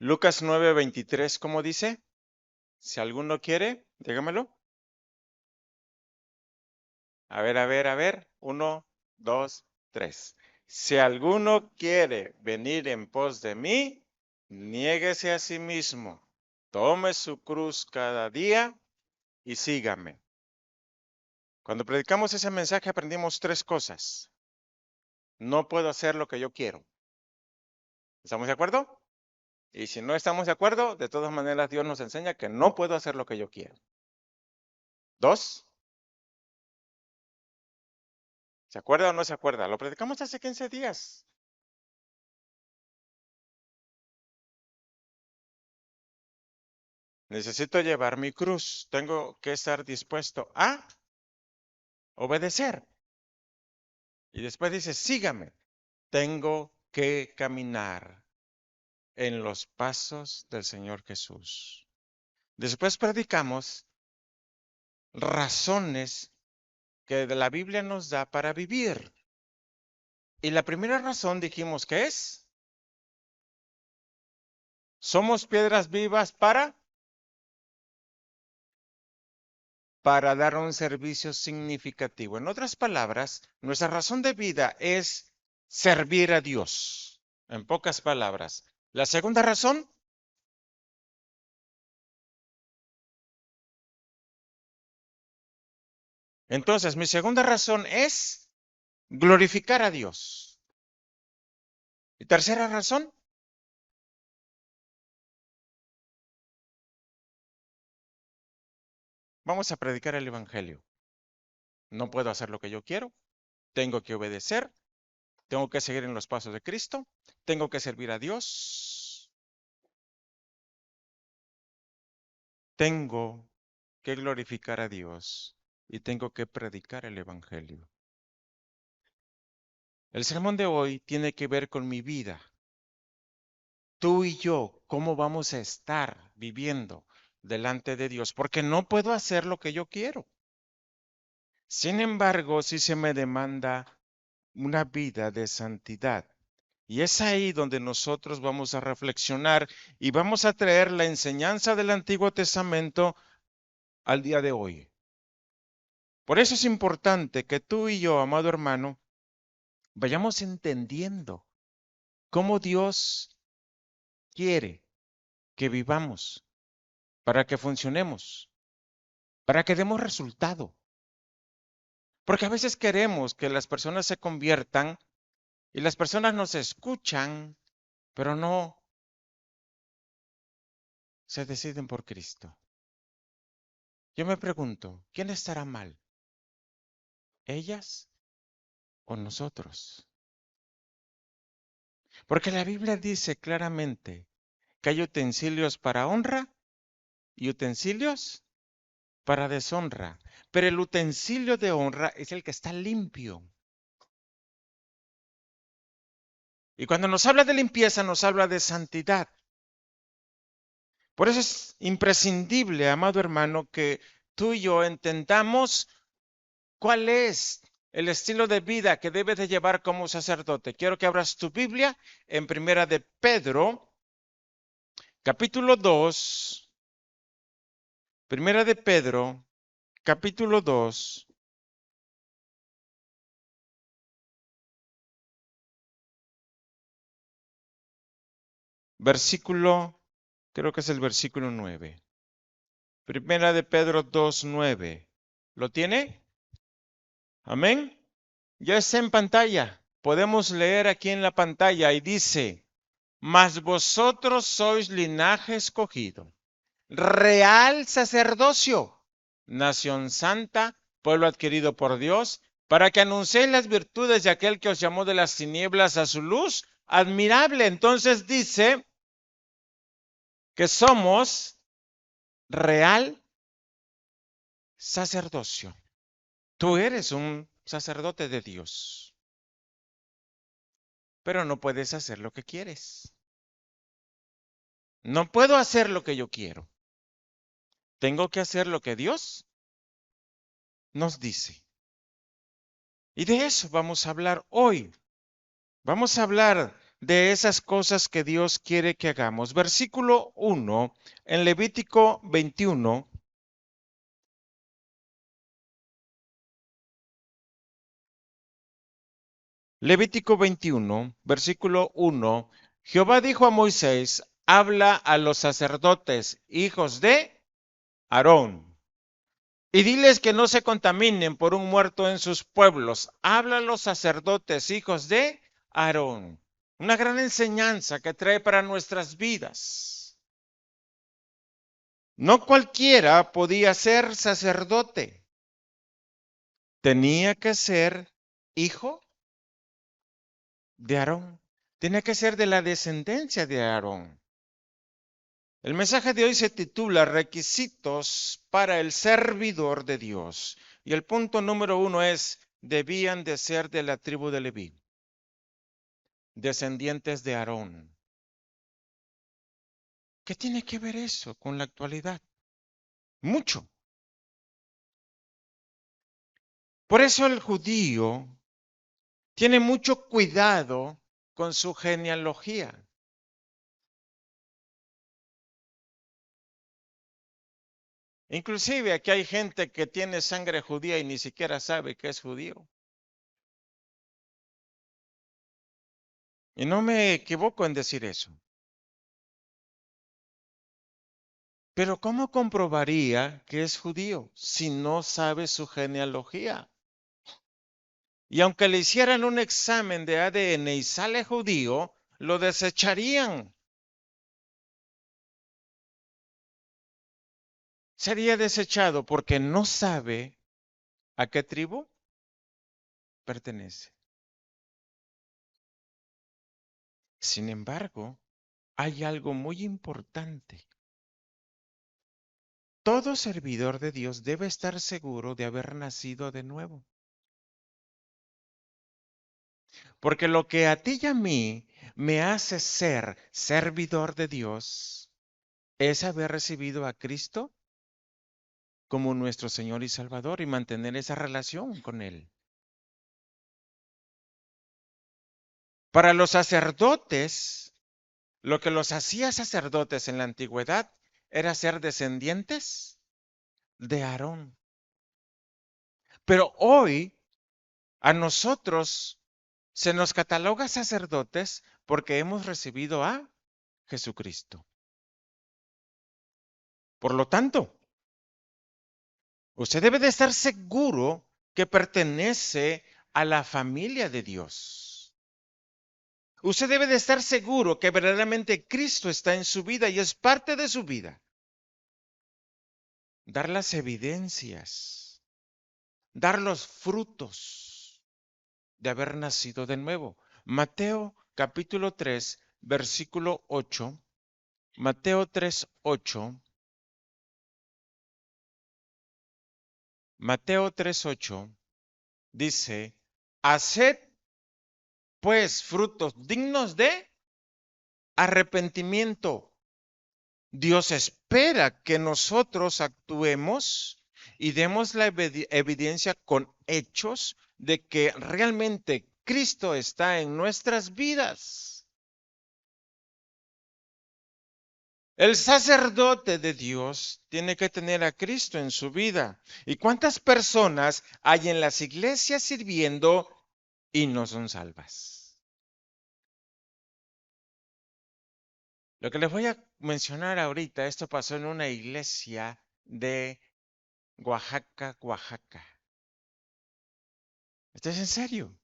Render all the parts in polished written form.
Lucas 9:23, ¿cómo dice? Si alguno quiere, dígamelo. A ver, a ver, a ver. 1, 2, 3. Si alguno quiere venir en pos de mí, niéguese a sí mismo, tome su cruz cada día y sígame. Cuando predicamos ese mensaje aprendimos tres cosas. No puedo hacer lo que yo quiero. ¿Estamos de acuerdo? Y si no estamos de acuerdo, de todas maneras Dios nos enseña que no puedo hacer lo que yo quiero. Dos, ¿se acuerda o no se acuerda? Lo predicamos hace 15 días. Necesito llevar mi cruz. Tengo que estar dispuesto a obedecer. Y después dice, sígame. Tengo que caminar en los pasos del Señor Jesús. Después predicamos razones que la Biblia nos da para vivir. Y la primera razón dijimos que es, somos piedras vivas para dar un servicio significativo. En otras palabras, nuestra razón de vida es servir a Dios. En pocas palabras. La segunda razón, entonces mi segunda razón es glorificar a Dios. Y tercera razón, vamos a predicar el Evangelio. No puedo hacer lo que yo quiero, tengo que obedecer, tengo que seguir en los pasos de Cristo, tengo que servir a Dios, tengo que glorificar a Dios y tengo que predicar el Evangelio. El sermón de hoy tiene que ver con mi vida. Tú y yo, ¿cómo vamos a estar viviendo delante de Dios? Porque no puedo hacer lo que yo quiero. Sin embargo, sí se me demanda una vida de santidad. Y es ahí donde nosotros vamos a reflexionar y vamos a traer la enseñanza del Antiguo Testamento al día de hoy. Por eso es importante que tú y yo, amado hermano, vayamos entendiendo cómo Dios quiere que vivamos, para que funcionemos, para que demos resultado. Porque a veces queremos que las personas se conviertan y las personas nos escuchan, pero no se deciden por Cristo. Yo me pregunto, ¿quién estará mal? ¿Ellas o nosotros? Porque la Biblia dice claramente que hay utensilios para honra y utensilios para deshonra. Pero el utensilio de honra es el que está limpio. Y cuando nos habla de limpieza, nos habla de santidad. Por eso es imprescindible, amado hermano, que tú y yo entendamos cuál es el estilo de vida que debes de llevar como sacerdote. Quiero que abras tu Biblia en Primera de Pedro, capítulo 2. Primera de Pedro, capítulo 2, versículo, creo que es el versículo 9. Primera de Pedro 2:9. ¿Lo tiene? Amén. Ya está en pantalla. Podemos leer aquí en la pantalla y dice, mas vosotros sois linaje escogido, real sacerdocio, nación santa, pueblo adquirido por Dios, para que anunciéis las virtudes de aquel que os llamó de las tinieblas a su luz admirable. Entonces dice que somos real sacerdocio. Tú eres un sacerdote de Dios, pero no puedes hacer lo que quieres. No puedo hacer lo que yo quiero. Tengo que hacer lo que Dios nos dice. Y de eso vamos a hablar hoy. Vamos a hablar de esas cosas que Dios quiere que hagamos. Versículo 1, en Levítico 21. Levítico 21, versículo 1. Jehová dijo a Moisés, habla a los sacerdotes, hijos de Aarón, y diles que no se contaminen por un muerto en sus pueblos. Habla a los sacerdotes, hijos de Aarón. Una gran enseñanza que trae para nuestras vidas. No cualquiera podía ser sacerdote. Tenía que ser hijo de Aarón. Tenía que ser de la descendencia de Aarón. El mensaje de hoy se titula Requisitos para el servidor de Dios. Y el punto número 1 es, debían de ser de la tribu de Leví, descendientes de Aarón. ¿Qué tiene que ver eso con la actualidad? Mucho. Por eso el judío tiene mucho cuidado con su genealogía. Inclusive aquí hay gente que tiene sangre judía y ni siquiera sabe que es judío. Y no me equivoco en decir eso. Pero ¿cómo comprobaría que es judío si no sabe su genealogía? Y aunque le hicieran un examen de ADN y sale judío, lo desecharían. Sería desechado porque no sabe a qué tribu pertenece. Sin embargo, hay algo muy importante. Todo servidor de Dios debe estar seguro de haber nacido de nuevo. Porque lo que a ti y a mí me hace ser servidor de Dios es haber recibido a Cristo como nuestro Señor y Salvador y mantener esa relación con Él. Para los sacerdotes, lo que los hacía sacerdotes en la antigüedad era ser descendientes de Aarón. Pero hoy a nosotros se nos cataloga sacerdotes porque hemos recibido a Jesucristo. Por lo tanto, usted debe de estar seguro que pertenece a la familia de Dios. Usted debe de estar seguro que verdaderamente Cristo está en su vida y es parte de su vida. Dar las evidencias, dar los frutos de haber nacido de nuevo. Mateo capítulo 3, versículo 8. Mateo 3, 8. Mateo 3, 8 dice, haced pues frutos dignos de arrepentimiento. Dios espera que nosotros actuemos y demos la evidencia con hechos de que realmente Cristo está en nuestras vidas. El sacerdote de Dios tiene que tener a Cristo en su vida. ¿Y cuántas personas hay en las iglesias sirviendo y no son salvas? Lo que les voy a mencionar ahorita, esto pasó en una iglesia de Oaxaca, Oaxaca. Esto es en serio.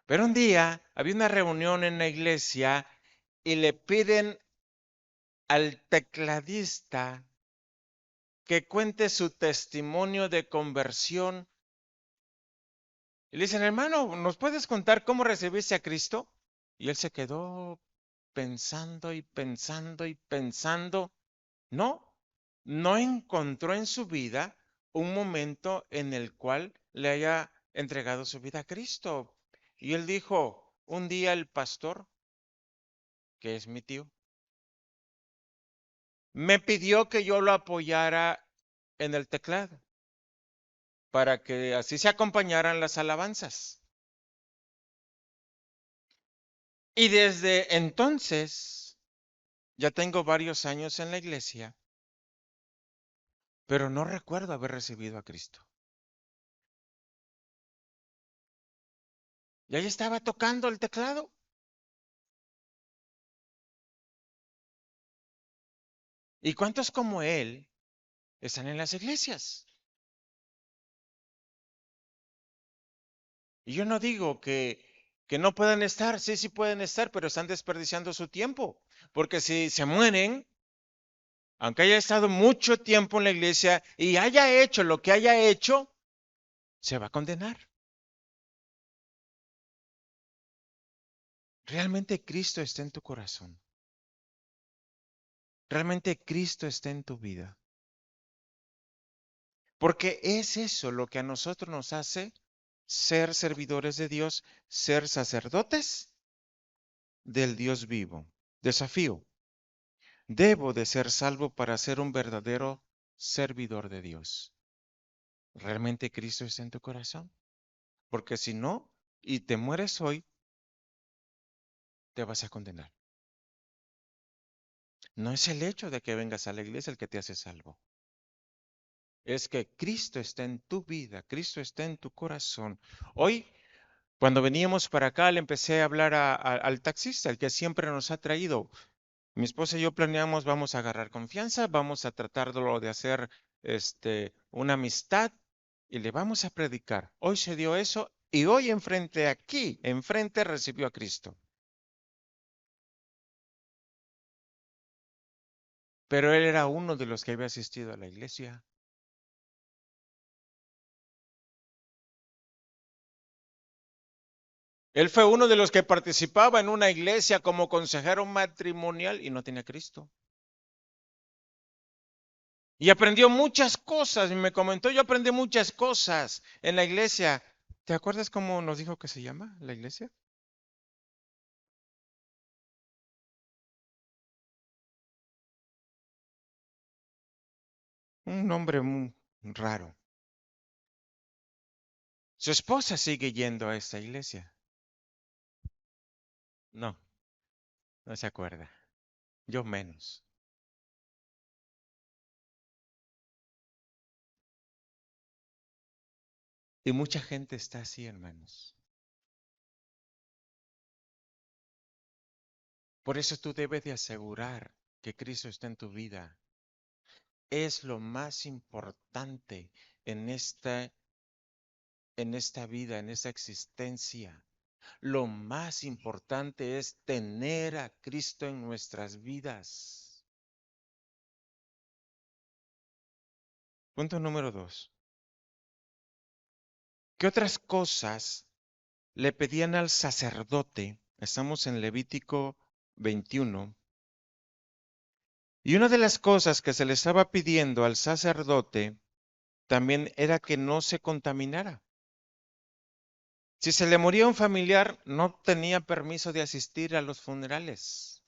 Pero un día había una reunión en la iglesia y le piden al tecladista que cuente su testimonio de conversión. Y le dicen, hermano, ¿nos puedes contar cómo recibiste a Cristo? Y él se quedó pensando y pensando y pensando. No, no encontró en su vida un momento en el cual le haya entregado su vida a Cristo. Y él dijo, un día el pastor, que es mi tío, me pidió que yo lo apoyara en el teclado para que así se acompañaran las alabanzas. Y desde entonces, ya tengo varios años en la iglesia, pero no recuerdo haber recibido a Cristo. Y ahí estaba tocando el teclado. ¿Y cuántos como él están en las iglesias? Y yo no digo que no puedan estar, sí, sí pueden estar, pero están desperdiciando su tiempo. Porque si se mueren, aunque haya estado mucho tiempo en la iglesia y haya hecho lo que haya hecho, se va a condenar. Realmente Cristo está en tu corazón. Realmente Cristo está en tu vida. Porque es eso lo que a nosotros nos hace ser servidores de Dios, ser sacerdotes del Dios vivo. Desafío. Debo de ser salvo para ser un verdadero servidor de Dios. ¿Realmente Cristo está en tu corazón? Porque si no, y te mueres hoy, te vas a condenar. No es el hecho de que vengas a la iglesia el que te hace salvo. Es que Cristo está en tu vida, Cristo está en tu corazón. Hoy, cuando veníamos para acá, le empecé a hablar al taxista, el que siempre nos ha traído. Mi esposa y yo planeamos, vamos a agarrar confianza, vamos a tratarlo de hacer una amistad y le vamos a predicar. Hoy se dio eso y hoy enfrente aquí, enfrente recibió a Cristo. Pero él era uno de los que había asistido a la iglesia. Él fue uno de los que participaba en una iglesia como consejero matrimonial y no tenía a Cristo. Y aprendió muchas cosas, y me comentó, yo aprendí muchas cosas en la iglesia. ¿Te acuerdas cómo nos dijo que se llama la iglesia? Un nombre muy raro. Su esposa sigue yendo a esta iglesia. No, no se acuerda. Yo menos. Y mucha gente está así, hermanos. Por eso tú debes de asegurar que Cristo está en tu vida. Es lo más importante en esta vida, en esta existencia. Lo más importante es tener a Cristo en nuestras vidas. Punto número 2. ¿Qué otras cosas le pedían al sacerdote? Estamos en Levítico 21. Y una de las cosas que se le estaba pidiendo al sacerdote también era que no se contaminara. Si se le moría un familiar, no tenía permiso de asistir a los funerales,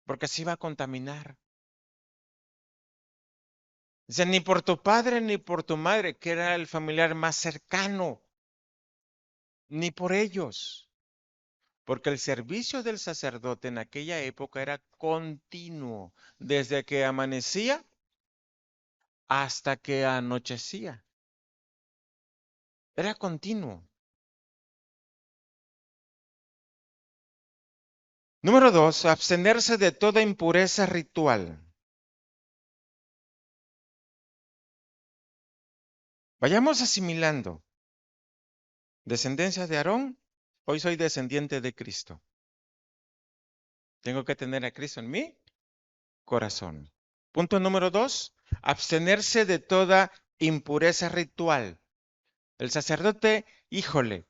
porque se iba a contaminar. Dice, ni por tu padre ni por tu madre, que era el familiar más cercano, ni por ellos, porque el servicio del sacerdote en aquella época era continuo, desde que amanecía hasta que anochecía. Era continuo. Número 2, abstenerse de toda impureza ritual. Vayamos asimilando. Descendencia de Aarón, hoy soy descendiente de Cristo. Tengo que tener a Cristo en mi corazón. Punto número 2, abstenerse de toda impureza ritual. El sacerdote, híjole,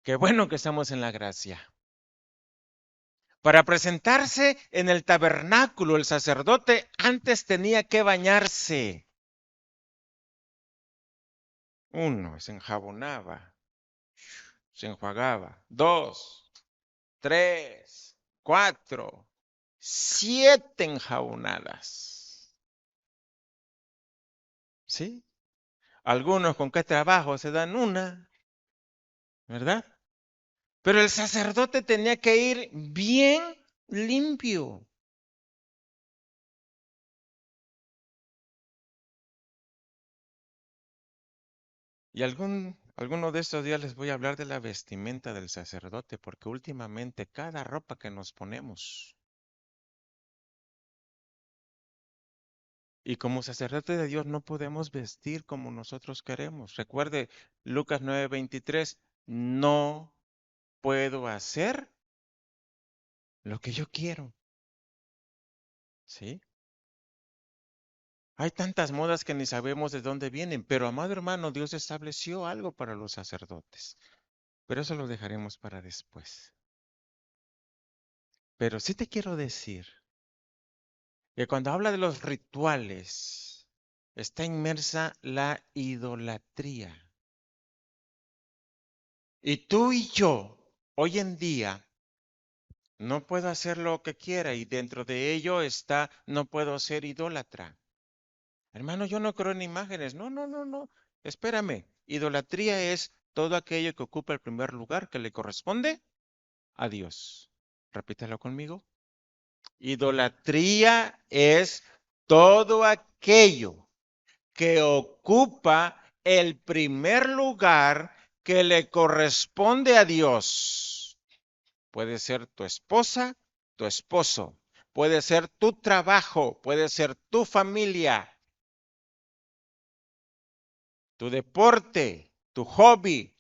qué bueno que estamos en la gracia. Para presentarse en el tabernáculo, el sacerdote antes tenía que bañarse. Uno, se enjabonaba, se enjuagaba. Dos, tres, cuatro, siete enjabonadas. ¿Sí? Algunos con qué trabajo se dan una, ¿verdad? Pero el sacerdote tenía que ir bien limpio. Y alguno de estos días les voy a hablar de la vestimenta del sacerdote, porque últimamente cada ropa que nos ponemos, y como sacerdote de Dios no podemos vestir como nosotros queremos. Recuerde Lucas 9:23, no puedo hacer lo que yo quiero, ¿sí? Hay tantas modas que ni sabemos de dónde vienen, pero amado hermano, Dios estableció algo para los sacerdotes, pero eso lo dejaremos para después. Pero sí te quiero decir que cuando habla de los rituales, está inmersa la idolatría. Y tú y yo, hoy en día, no puedo hacer lo que quiera y dentro de ello está, no puedo ser idólatra. Hermano, yo no creo en imágenes. No, no, no, no. Espérame. Idolatría es todo aquello que ocupa el primer lugar que le corresponde a Dios. Repítelo conmigo. Idolatría es todo aquello que ocupa el primer lugar que le corresponde a Dios. Puede ser tu esposa, tu esposo, puede ser tu trabajo, puede ser tu familia, tu deporte, tu hobby,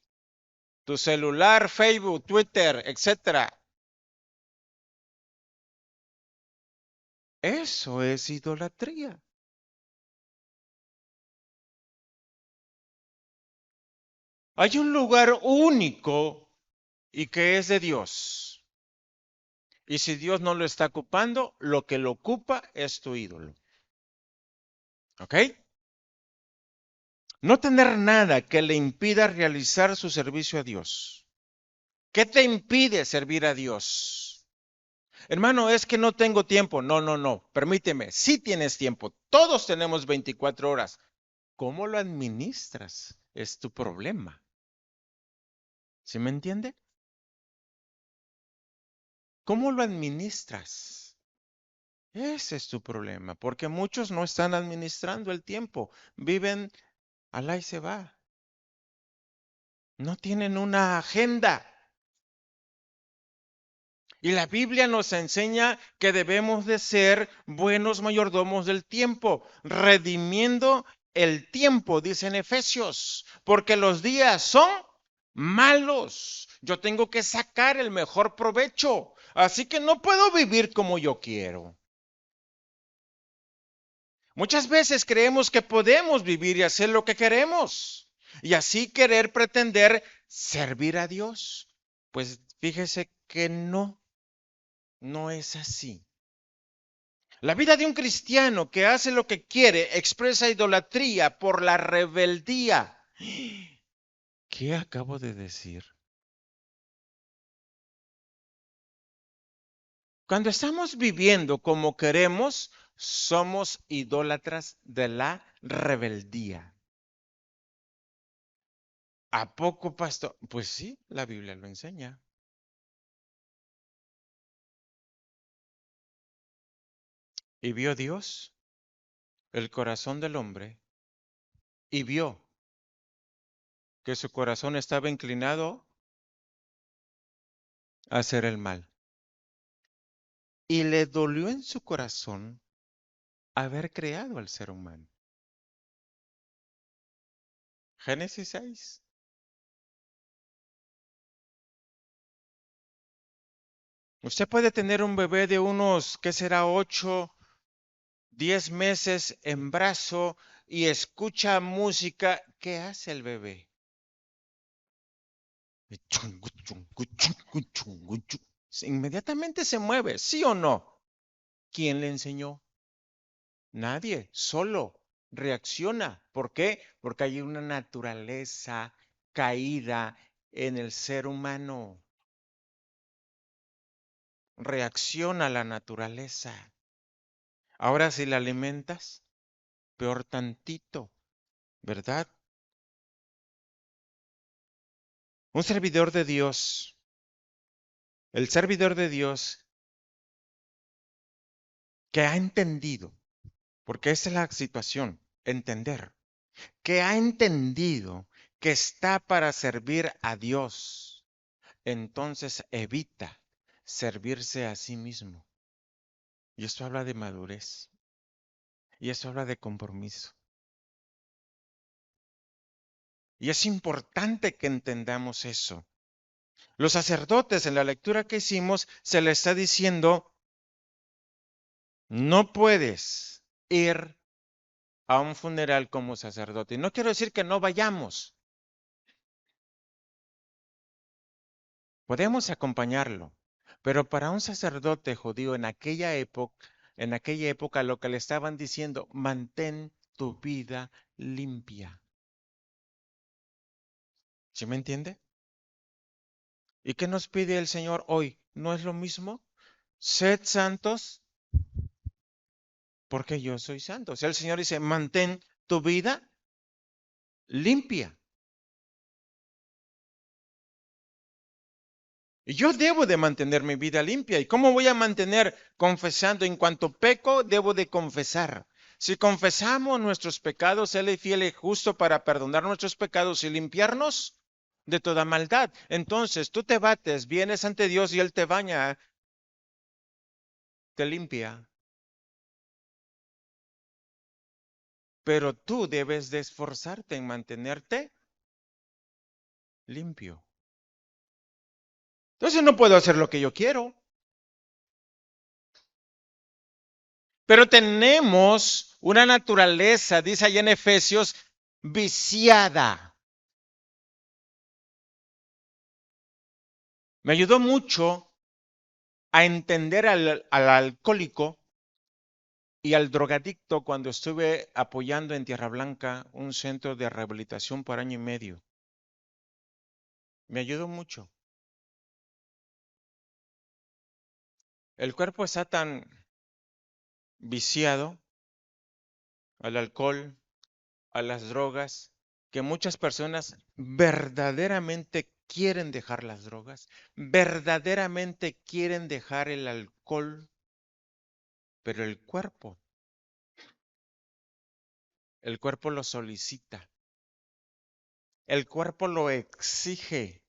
tu celular, Facebook, Twitter, etcétera. Eso es idolatría. Hay un lugar único y que es de Dios. Y si Dios no lo está ocupando, lo que lo ocupa es tu ídolo. ¿Ok? No tener nada que le impida realizar su servicio a Dios. ¿Qué te impide servir a Dios? Hermano, es que no tengo tiempo. No, no, no. Permíteme. Sí tienes tiempo. Todos tenemos 24 horas. ¿Cómo lo administras? Es tu problema. ¿Sí me entiende? ¿Cómo lo administras? Ese es tu problema, porque muchos no están administrando el tiempo. Viven al y se va. No tienen una agenda. Y la Biblia nos enseña que debemos de ser buenos mayordomos del tiempo, redimiendo el tiempo, dice en Efesios, porque los días son malos. Yo tengo que sacar el mejor provecho, así que no puedo vivir como yo quiero. Muchas veces creemos que podemos vivir y hacer lo que queremos y así querer pretender servir a Dios. Pues fíjese que no, no es así. La vida de un cristiano que hace lo que quiere expresa idolatría por la rebeldía. ¿Qué acabo de decir? Cuando estamos viviendo como queremos, somos idólatras de la rebeldía. ¿A poco, pastor? Pues sí, la Biblia lo enseña. Y vio Dios el corazón del hombre y vio que su corazón estaba inclinado a hacer el mal. Y le dolió en su corazón haber creado al ser humano. Génesis 6. Usted puede tener un bebé de unos, ¿qué será? 8, 10 meses en brazo y escucha música. ¿Qué hace el bebé? Chungu, chungu, chungu, chungu, chungu. Inmediatamente se mueve, ¿sí o no? ¿Quién le enseñó? Nadie, solo reacciona. ¿Por qué? Porque hay una naturaleza caída en el ser humano. Reacciona a la naturaleza. Ahora si la alimentas, peor tantito, ¿verdad? Un servidor de Dios El servidor de Dios que ha entendido, porque esa es la situación, entender, que ha entendido que está para servir a Dios, entonces evita servirse a sí mismo. Y esto habla de madurez. Y esto habla de compromiso. Y es importante que entendamos eso. Los sacerdotes en la lectura que hicimos se le está diciendo, no puedes ir a un funeral como sacerdote. Y no quiero decir que no vayamos. Podemos acompañarlo. Pero para un sacerdote judío en aquella época lo que le estaban diciendo, mantén tu vida limpia. ¿Sí me entiende? ¿Y qué nos pide el Señor hoy? ¿No es lo mismo? Sed santos porque yo soy santo. O sea, el Señor dice, mantén tu vida limpia. Y yo debo de mantener mi vida limpia. ¿Y cómo voy a mantener confesando? En cuanto peco, debo de confesar. Si confesamos nuestros pecados, Él es fiel y justo para perdonar nuestros pecados y limpiarnos de toda maldad. Entonces tú te bates, vienes ante Dios y Él te baña, te limpia. Pero tú debes de esforzarte en mantenerte limpio. Entonces no puedo hacer lo que yo quiero. Pero tenemos una naturaleza, dice allá en Efesios, viciada. Me ayudó mucho a entender al alcohólico y al drogadicto cuando estuve apoyando en Tierra Blanca un centro de rehabilitación por año y medio. Me ayudó mucho. El cuerpo está tan viciado al alcohol, a las drogas, que muchas personas verdaderamente quieren dejar las drogas, verdaderamente quieren dejar el alcohol, pero el cuerpo lo solicita, el cuerpo lo exige.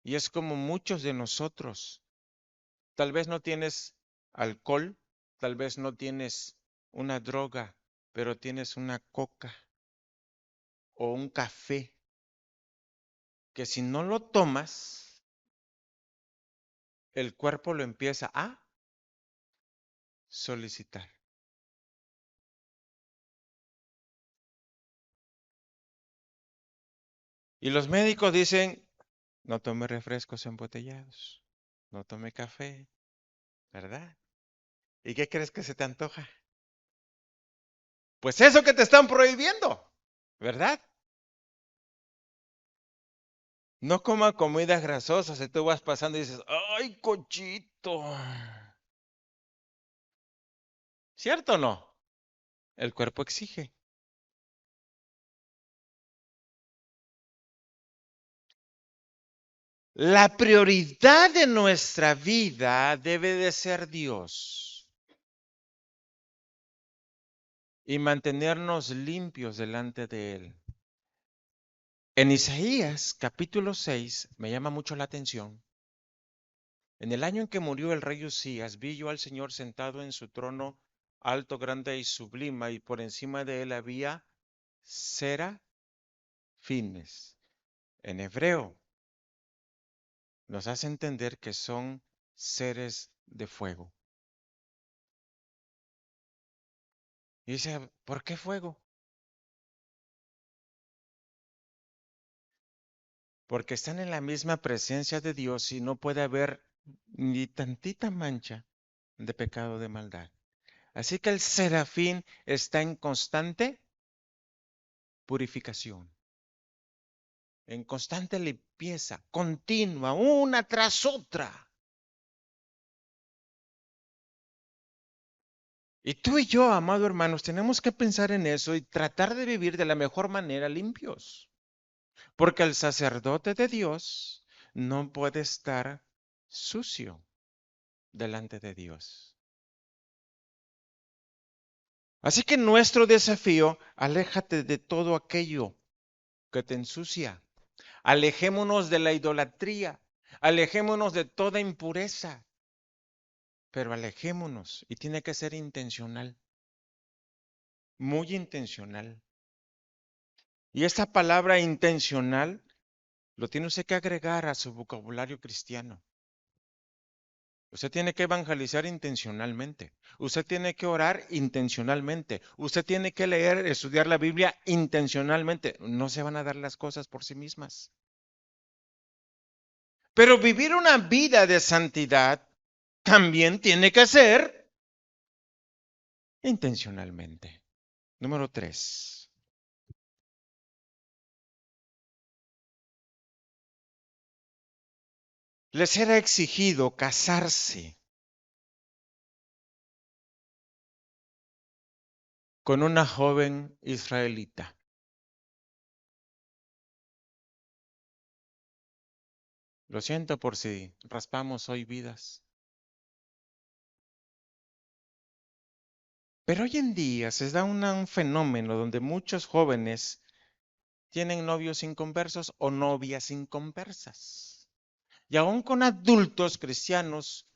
Y es como muchos de nosotros. Tal vez no tienes alcohol, tal vez no tienes una droga, pero tienes una coca o un café que si no lo tomas, el cuerpo lo empieza a solicitar. Y los médicos dicen, no tome refrescos embotellados, no tome café, ¿verdad? ¿Y qué crees que se te antoja? Pues eso que te están prohibiendo, ¿verdad? No coma comidas grasosas y tú vas pasando y dices, ¡ay, cochito! ¿Cierto o no? El cuerpo exige. La prioridad de nuestra vida debe de ser Dios y mantenernos limpios delante de Él. En Isaías capítulo 6 me llama mucho la atención. En el año en que murió el rey Usías, vi yo al Señor sentado en su trono alto, grande y sublime, y por encima de él había serafines. En hebreo nos hace entender que son seres de fuego. Y dice, ¿por qué fuego? Porque están en la misma presencia de Dios y no puede haber ni tantita mancha de pecado de maldad. Así que el serafín está en constante purificación, en constante limpieza, continua, una tras otra. Y tú y yo, amado hermanos, tenemos que pensar en eso y tratar de vivir de la mejor manera limpios. Porque el sacerdote de Dios no puede estar sucio delante de Dios. Así que nuestro desafío, aléjate de todo aquello que te ensucia. Alejémonos de la idolatría. Alejémonos de toda impureza. Pero alejémonos y tiene que ser intencional, muy intencional. Y esta palabra intencional lo tiene usted que agregar a su vocabulario cristiano. Usted tiene que evangelizar intencionalmente. Usted tiene que orar intencionalmente. Usted tiene que leer, estudiar la Biblia intencionalmente. No se van a dar las cosas por sí mismas. Pero vivir una vida de santidad también tiene que ser intencionalmente. Número 3. Les era exigido casarse con una joven israelita. Lo siento por si raspamos hoy vidas. Pero hoy en día se da un fenómeno donde muchos jóvenes tienen novios inconversos o novias inconversas. Y aún con adultos cristianos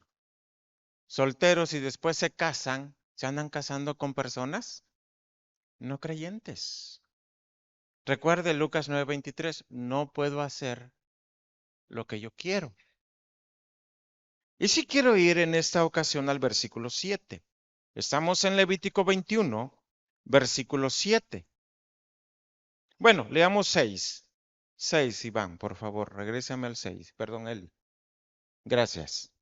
solteros y después se casan, se andan casando con personas no creyentes. Recuerde Lucas 9:23, no puedo hacer lo que yo quiero. Y si quiero ir en esta ocasión al versículo 7. Estamos en Levítico 21, versículo 7. Bueno, leamos 6. 6, Iván, por favor, regrésame al 6. Perdón, él. Gracias.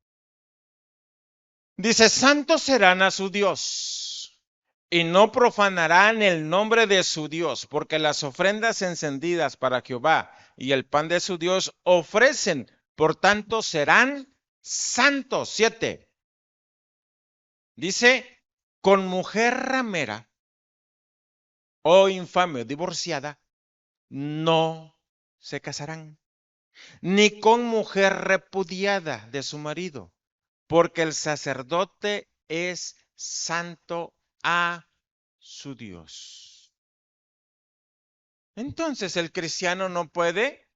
Dice, santos serán a su Dios y no profanarán el nombre de su Dios, porque las ofrendas encendidas para Jehová y el pan de su Dios ofrecen, por tanto serán santos. 7. Dice, con mujer ramera o infame o divorciada no se casarán, ni con mujer repudiada de su marido, porque el sacerdote es santo a su Dios. Entonces el cristiano no puede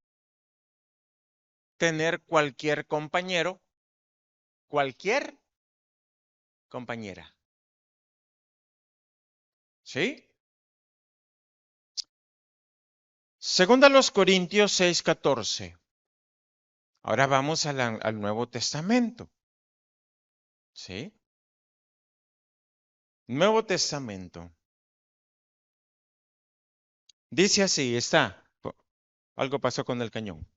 tener cualquier compañero, cualquier compañera. ¿Sí? Segunda los Corintios 6:14. Ahora vamos al Nuevo Testamento. ¿Sí? Nuevo Testamento. Dice así, está. Algo pasó con el cañón.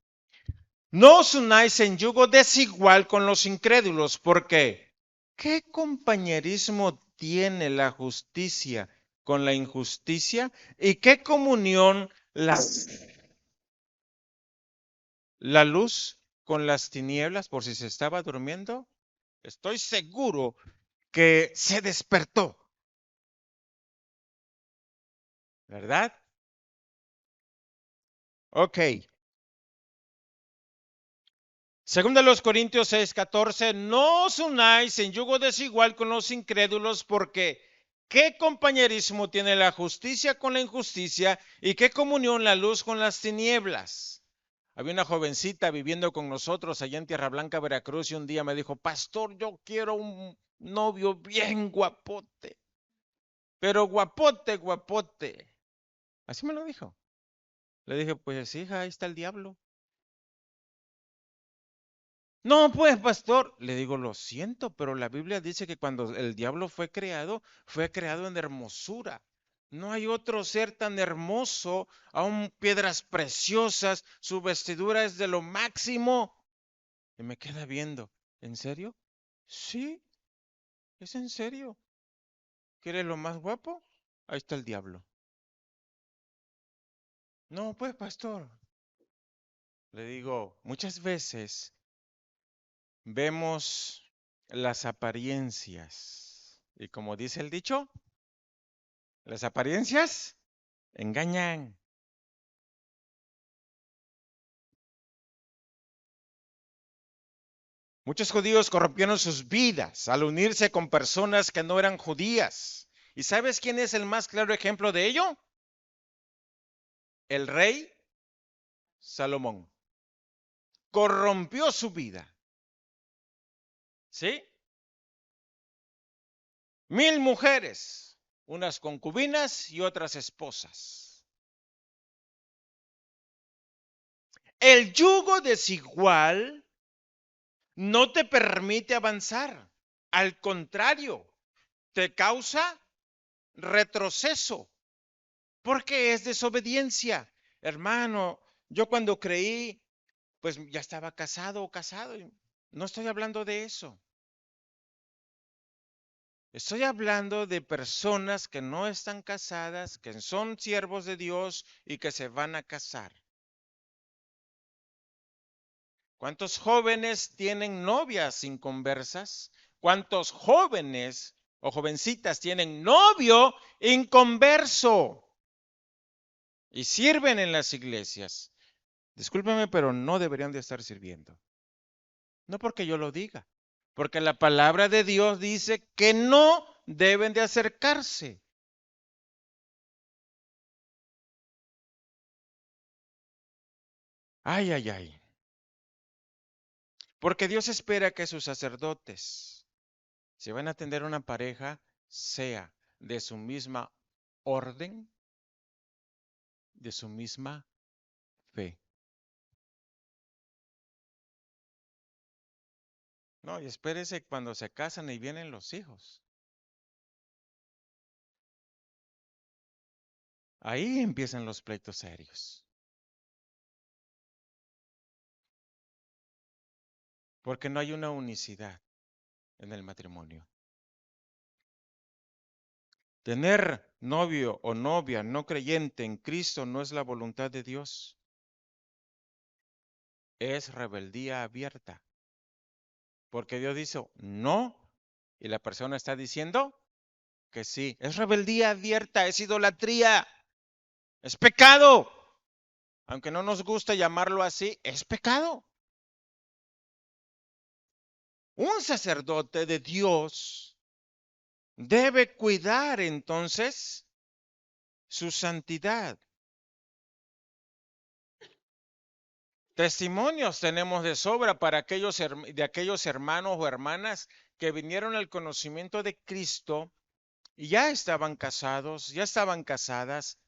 No os unáis en yugo desigual con los incrédulos, porque ¿qué compañerismo tiene la justicia con la injusticia? ¿Y qué comunión la luz con las tinieblas? Por si se estaba durmiendo, estoy seguro que se despertó, ¿verdad? Ok. Segunda los Corintios 6:14, no os unáis en yugo desigual con los incrédulos, porque ¿qué compañerismo tiene la justicia con la injusticia? ¿Y qué comunión la luz con las tinieblas? Había una jovencita viviendo con nosotros allá en Tierra Blanca, Veracruz, y un día me dijo, pastor, yo quiero un novio bien guapote, pero guapote, guapote. Así me lo dijo. Le dije, pues hija, ahí está el diablo. No, pues, pastor, le digo, lo siento, pero la Biblia dice que cuando el diablo fue creado en hermosura. No hay otro ser tan hermoso, aún piedras preciosas, su vestidura es de lo máximo. Y me queda viendo, ¿en serio? Sí, es en serio. ¿Quieres lo más guapo? Ahí está el diablo. No, pues, pastor, le digo, muchas veces vemos las apariencias. Y como dice el dicho, las apariencias engañan. Muchos judíos corrompieron sus vidas al unirse con personas que no eran judías. ¿Y sabes quién es el más claro ejemplo de ello? El rey Salomón. Corrompió su vida. ¿Sí? 1000 mujeres, unas concubinas y otras esposas. El yugo desigual no te permite avanzar. Al contrario, te causa retroceso, porque es desobediencia. Hermano, yo cuando creí, pues ya estaba casado o casado. No estoy hablando de eso. Estoy hablando de personas que no están casadas, que son siervos de Dios y que se van a casar. ¿Cuántos jóvenes tienen novias inconversas? ¿Cuántos jóvenes o jovencitas tienen novio inconverso y sirven en las iglesias? Discúlpeme, pero no deberían de estar sirviendo. No porque yo lo diga, porque la palabra de Dios dice que no deben de acercarse. Ay, ay, ay. Porque Dios espera que sus sacerdotes, si van a atender a una pareja, sea de su misma orden, de su misma fe. No, y espérese cuando se casan y vienen los hijos. Ahí empiezan los pleitos serios. Porque no hay una unicidad en el matrimonio. Tener novio o novia no creyente en Cristo no es la voluntad de Dios. Es rebeldía abierta. Porque Dios dice no y la persona está diciendo que sí. Es rebeldía abierta, es idolatría, es pecado. Aunque no nos guste llamarlo así, es pecado. Un sacerdote de Dios debe cuidar entonces su santidad. Testimonios tenemos de sobra para de aquellos hermanos o hermanas que vinieron al conocimiento de Cristo y ya estaban casados, ya estaban casadas.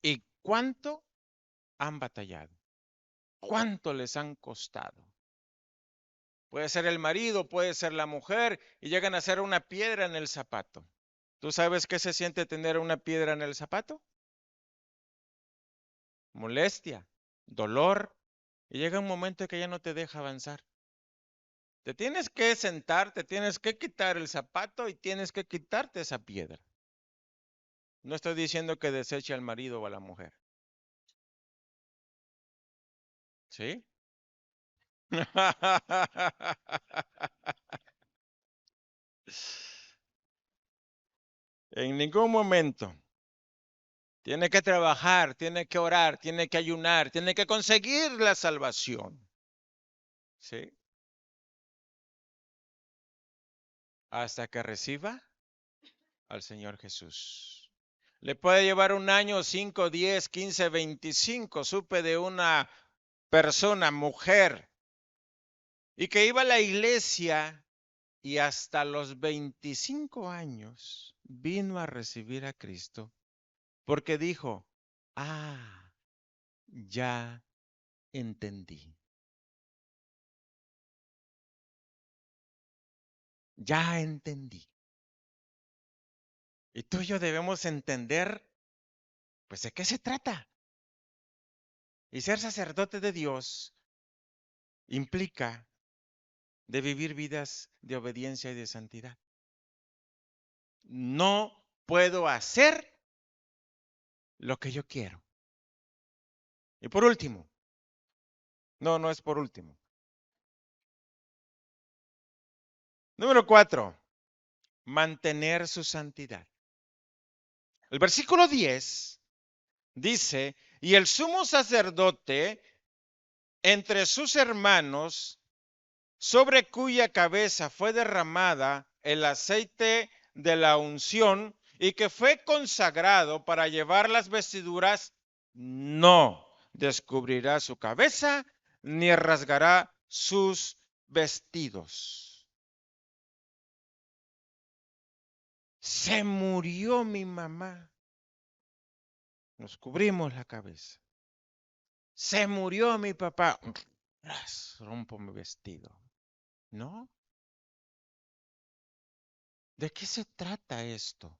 ¿Y cuánto han batallado? ¿Cuánto les han costado? Puede ser el marido, puede ser la mujer y llegan a ser una piedra en el zapato. ¿Tú sabes qué se siente tener una piedra en el zapato? Molestia, dolor, y llega un momento que ya no te deja avanzar. Te tienes que sentar, te tienes que quitar el zapato y tienes que quitarte esa piedra. No estoy diciendo que deseche al marido o a la mujer. ¿Sí? En ningún momento. Tiene que trabajar, tiene que orar, tiene que ayunar, tiene que conseguir la salvación. ¿Sí? Hasta que reciba al Señor Jesús. Le puede llevar un año, 5, 10, 15, 25. Supe de una persona, mujer, y que iba a la iglesia y hasta los 25 años vino a recibir a Cristo porque dijo, ah, ya entendí, ya entendí. Y tú y yo debemos entender, pues, de qué se trata. Y ser sacerdote de Dios implica de vivir vidas de obediencia y de santidad. No puedo hacer lo que yo quiero. Y por último, no es por último. Número 4, mantener su santidad. El versículo 10 dice, y el sumo sacerdote entre sus hermanos sobre cuya cabeza fue derramada el aceite de la unción y que fue consagrado para llevar las vestiduras, no descubrirá su cabeza ni rasgará sus vestidos. Se murió mi mamá. Nos cubrimos la cabeza. Se murió mi papá. Rompo mi vestido. ¿No? ¿De qué se trata esto?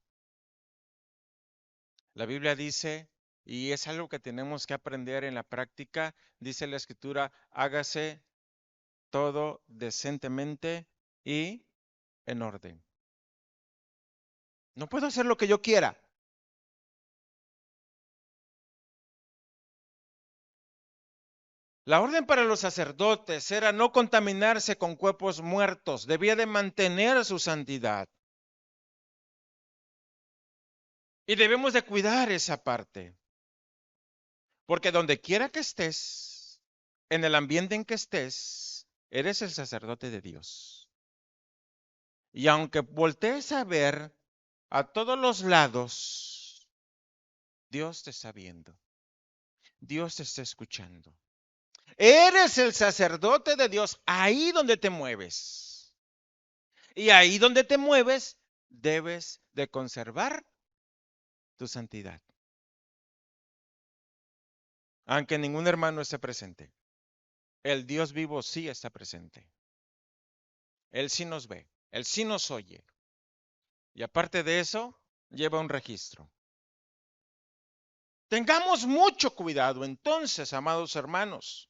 La Biblia dice, y es algo que tenemos que aprender en la práctica, dice la Escritura, hágase todo decentemente y en orden. No puedo hacer lo que yo quiera. La orden para los sacerdotes era no contaminarse con cuerpos muertos, debía de mantener su santidad. Y debemos de cuidar esa parte, porque donde quiera que estés, en el ambiente en que estés, eres el sacerdote de Dios. Y aunque voltees a ver a todos los lados, Dios te está viendo, Dios te está escuchando. Eres el sacerdote de Dios ahí donde te mueves. Y ahí donde te mueves, debes de conservar tu santidad. Aunque ningún hermano esté presente, el Dios vivo sí está presente. Él sí nos ve, Él sí nos oye. Y aparte de eso, lleva un registro. Tengamos mucho cuidado entonces, amados hermanos,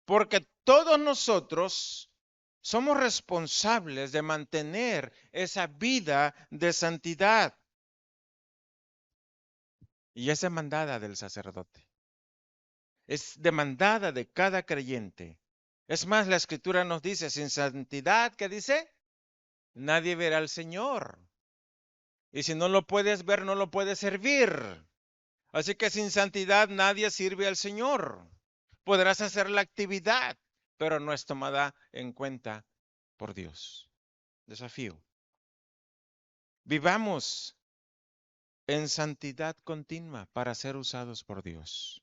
porque todos nosotros somos responsables de mantener esa vida de santidad. Y es demandada del sacerdote. Es demandada de cada creyente. Es más, la Escritura nos dice, sin santidad, ¿qué dice? Nadie verá al Señor. Y si no lo puedes ver, no lo puedes servir. Así que sin santidad nadie sirve al Señor. Podrás hacer la actividad, pero no es tomada en cuenta por Dios. Desafío. Vivamos en santidad continua para ser usados por Dios.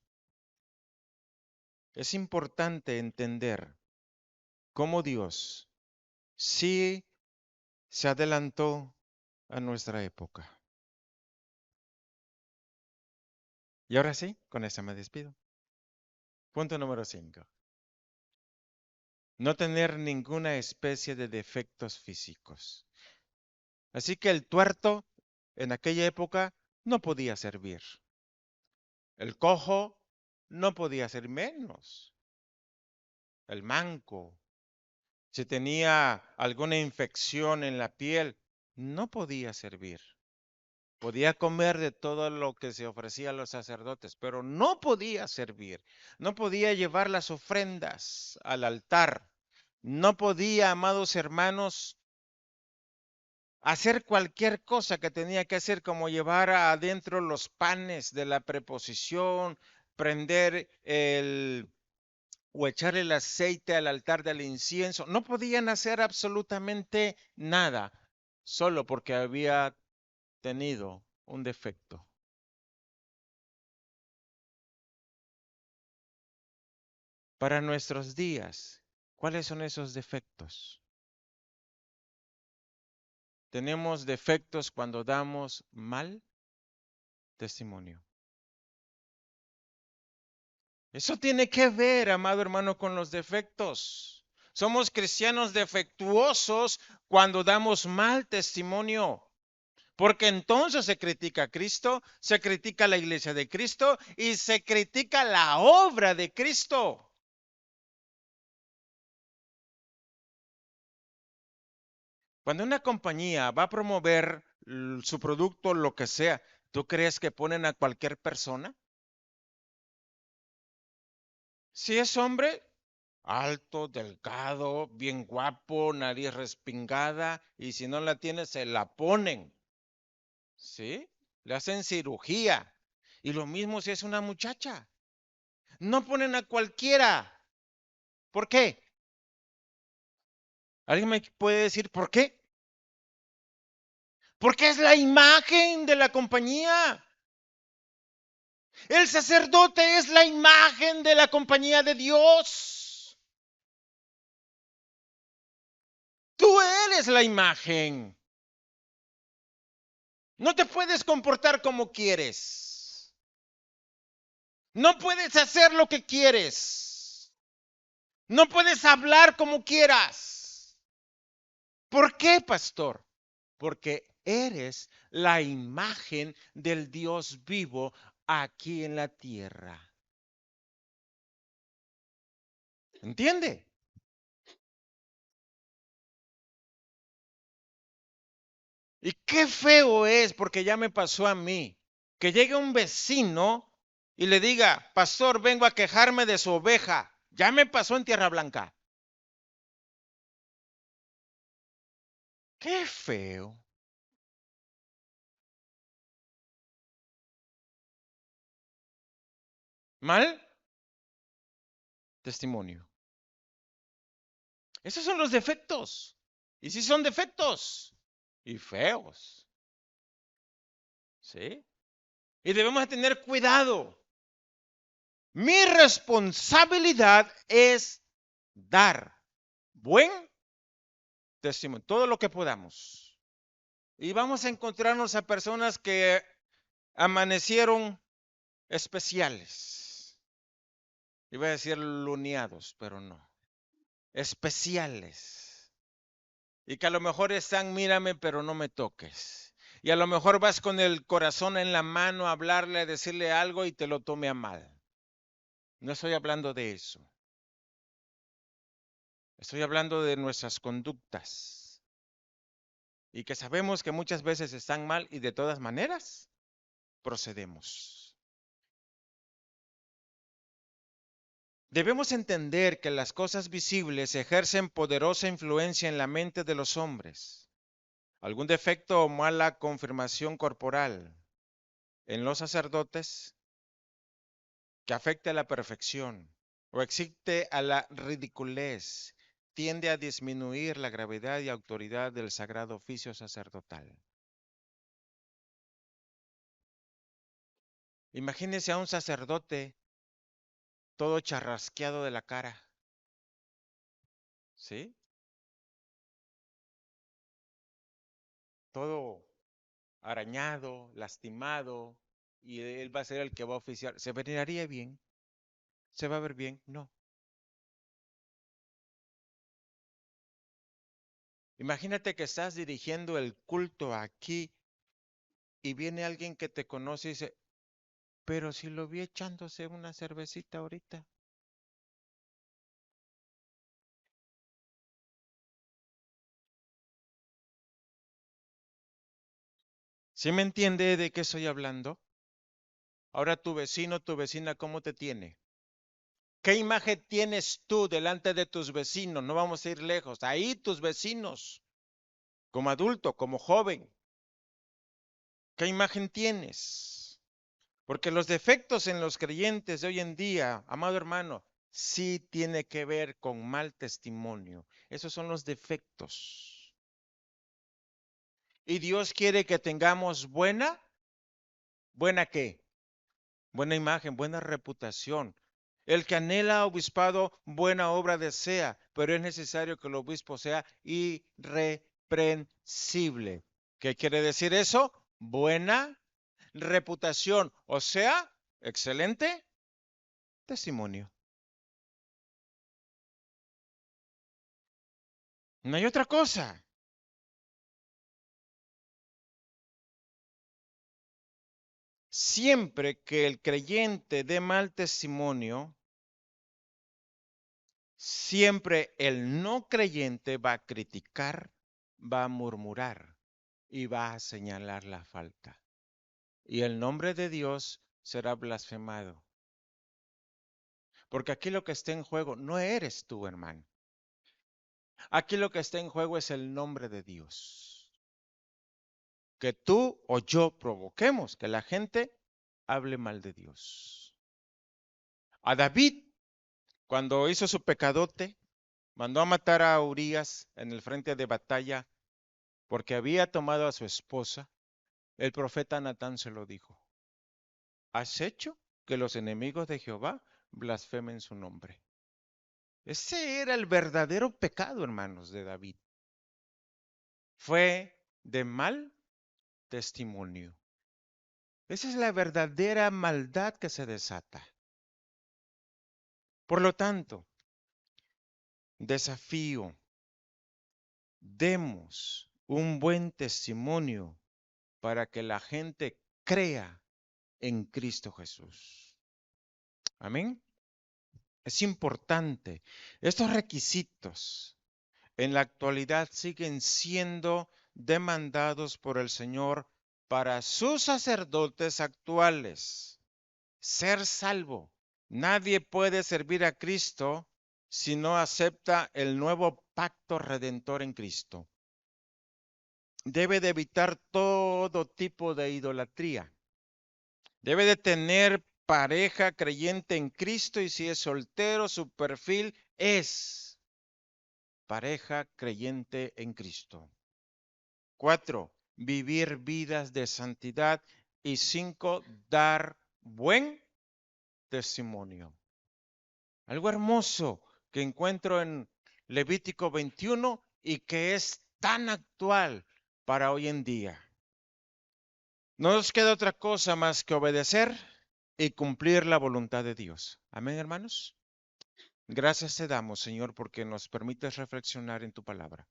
Es importante entender cómo Dios sí se adelantó a nuestra época. Y ahora sí, con eso me despido. Punto número 5. No tener ninguna especie de defectos físicos. Así que el tuerto en aquella época no podía servir. El cojo no podía ser menos. El manco, si tenía alguna infección en la piel, no podía servir. Podía comer de todo lo que se ofrecía a los sacerdotes, pero no podía servir. No podía llevar las ofrendas al altar. No podía, amados hermanos, hacer cualquier cosa que tenía que hacer, como llevar adentro los panes de la preposición, prender o echar el aceite al altar del incienso. No podían hacer absolutamente nada, solo porque había tenido un defecto. Para nuestros días, ¿cuáles son esos defectos? Tenemos defectos cuando damos mal testimonio. Eso tiene que ver, amado hermano, con los defectos. Somos cristianos defectuosos cuando damos mal testimonio, porque entonces se critica a Cristo, se critica la iglesia de Cristo y se critica la obra de Cristo. Cuando una compañía va a promover su producto, lo que sea, ¿tú crees que ponen a cualquier persona? Si es hombre, alto, delgado, bien guapo, nariz respingada, y si no la tiene, se la ponen, ¿sí? Le hacen cirugía. Y lo mismo si es una muchacha. No ponen a cualquiera. ¿Por qué? ¿Alguien me puede decir por qué? Porque es la imagen de la compañía. El sacerdote es la imagen de la compañía de Dios. Tú eres la imagen. No te puedes comportar como quieres. No puedes hacer lo que quieres. No puedes hablar como quieras. ¿Por qué, pastor? Porque eres la imagen del Dios vivo aquí en la tierra. ¿Entiende? Y qué feo es, porque ya me pasó a mí, que llegue un vecino y le diga, pastor, vengo a quejarme de su oveja. Ya me pasó en Tierra Blanca. Qué feo. ¿Mal? Testimonio. Esos son los defectos. Y sí son defectos. Y feos. ¿Sí? Y debemos de tener cuidado. Mi responsabilidad es dar buen testimonio, todo lo que podamos. Y vamos a encontrarnos a personas que amanecieron especiales. Iba a decir luneados, pero no. Especiales. Y que a lo mejor están, mírame, pero no me toques. Y a lo mejor vas con el corazón en la mano a hablarle, a decirle algo y te lo tome a mal. No estoy hablando de eso. Estoy hablando de nuestras conductas. Y que sabemos que muchas veces están mal y de todas maneras procedemos. Debemos entender que las cosas visibles ejercen poderosa influencia en la mente de los hombres. Algún defecto o mala confirmación corporal en los sacerdotes que afecte a la perfección o excite a la ridiculez tiende a disminuir la gravedad y autoridad del sagrado oficio sacerdotal. Imagínese a un sacerdote todo charrasqueado de la cara, ¿sí? Todo arañado, lastimado, y él va a ser el que va a oficiar. ¿Se veneraría bien? ¿Se va a ver bien? No. Imagínate que estás dirigiendo el culto aquí y viene alguien que te conoce y dice, pero si lo vi echándose una cervecita ahorita. ¿Sí me entiende de qué estoy hablando? Ahora tu vecino, tu vecina, ¿cómo te tiene? ¿Qué imagen tienes tú delante de tus vecinos? No vamos a ir lejos. Ahí tus vecinos, como adulto, como joven. ¿Qué imagen tienes? Porque los defectos en los creyentes de hoy en día, amado hermano, sí tiene que ver con mal testimonio. Esos son los defectos. Y Dios quiere que tengamos ¿buena qué? Buena imagen, buena reputación. El que anhela obispado, buena obra desea, pero es necesario que el obispo sea irreprensible. ¿Qué quiere decir eso? Buena reputación, o sea, excelente testimonio. No hay otra cosa. Siempre que el creyente dé mal testimonio, siempre el no creyente va a criticar, va a murmurar y va a señalar la falta. Y el nombre de Dios será blasfemado. Porque aquí lo que está en juego no eres tú, hermano. Aquí lo que está en juego es el nombre de Dios. Que tú o yo provoquemos que la gente hable mal de Dios. A David, cuando hizo su pecadote, Mandó a matar a Urías en el frente de batalla porque había tomado a su esposa. El profeta Natán se lo dijo: has hecho que los enemigos de Jehová blasfemen su nombre. Ese era el verdadero pecado, hermanos, de David. Fue de mal testimonio. Esa es la verdadera maldad que se desata. Por lo tanto, desafío, demos un buen testimonio para que la gente crea en Cristo Jesús. Amén. Es importante. Estos requisitos en la actualidad siguen siendo demandados por el Señor para sus sacerdotes actuales. Ser salvo. Nadie puede servir a Cristo si no acepta el nuevo pacto redentor en Cristo. Debe de evitar todo tipo de idolatría. Debe de tener pareja creyente en Cristo, y si es soltero, su perfil es pareja creyente en Cristo. 4, vivir vidas de santidad. Y 5, dar buen testimonio. Algo hermoso que encuentro en Levítico 21 y que es tan actual para hoy en día. No nos queda otra cosa más que obedecer y cumplir la voluntad de Dios. Amén, hermanos. Gracias te damos, Señor, porque nos permites reflexionar en tu palabra.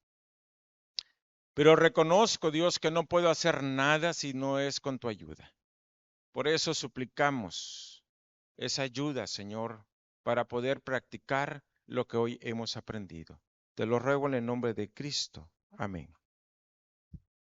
Pero reconozco, Dios, que no puedo hacer nada si no es con tu ayuda. Por eso suplicamos esa ayuda, Señor, para poder practicar lo que hoy hemos aprendido. Te lo ruego en el nombre de Cristo. Amén.